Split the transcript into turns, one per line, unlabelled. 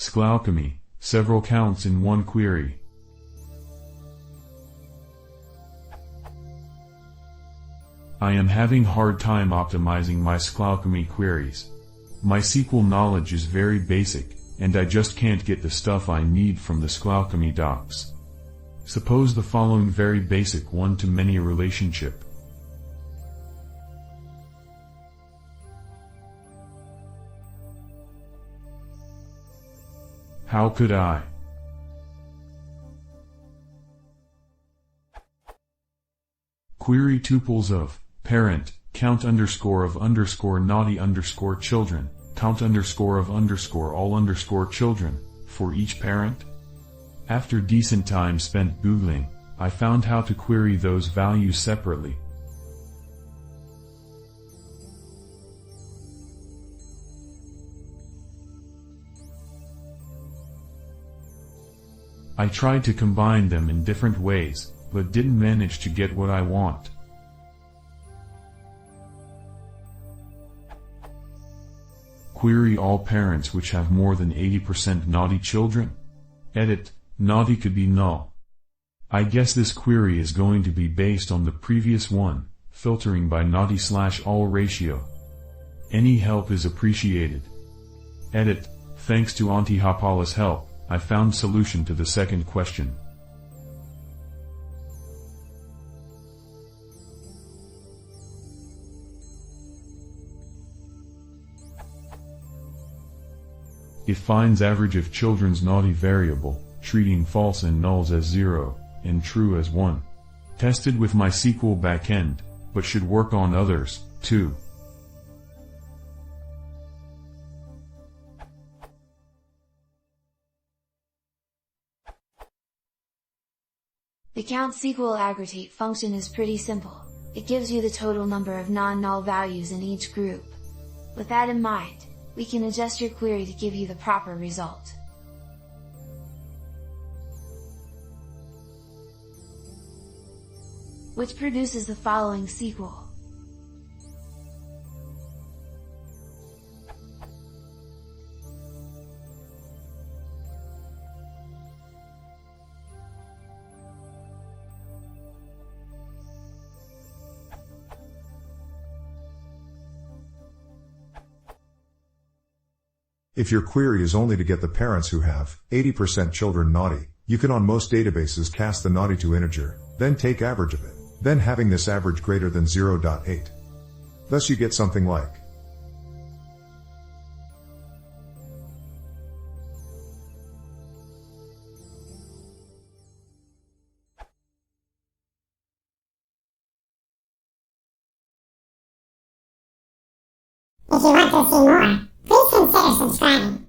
SQLAlchemy, several counts in one query. I am having hard time optimizing my SQLAlchemy queries. My SQL knowledge is very basic, and I just can't get the stuff I need from the SQLAlchemy docs. Suppose the following very basic one-to-many relationship. How could I? Query tuples of parent, count underscore of underscore naughty underscore children, count underscore of underscore all underscore children, for each parent? After decent time spent Googling, I found how to query those values separately. I tried to combine them in different ways, but didn't manage to get what I want. Query all parents which have more than 80% naughty children? Edit, naughty could be null. I guess this query is going to be based on the previous one, filtering by naughty/all ratio. Any help is appreciated. Edit, thanks to Auntie Hapala's help, I found solution to the second question. It finds average of children's naughty variable, treating false and nulls as 0, and true as 1. Tested with my SQL backend, but should work on others, too.
The count SQLAggregate function is pretty simple. It gives you the total number of non-null values in each group. With that in mind, we can adjust your query to give you the proper result. Which produces the following SQL.
If your query is only to get the parents who have 80% children naughty, you can on most databases cast the naughty to integer, then take average of it, then having this average greater than 0.8. Thus you get something like
If you want to see more, please consider subscribing.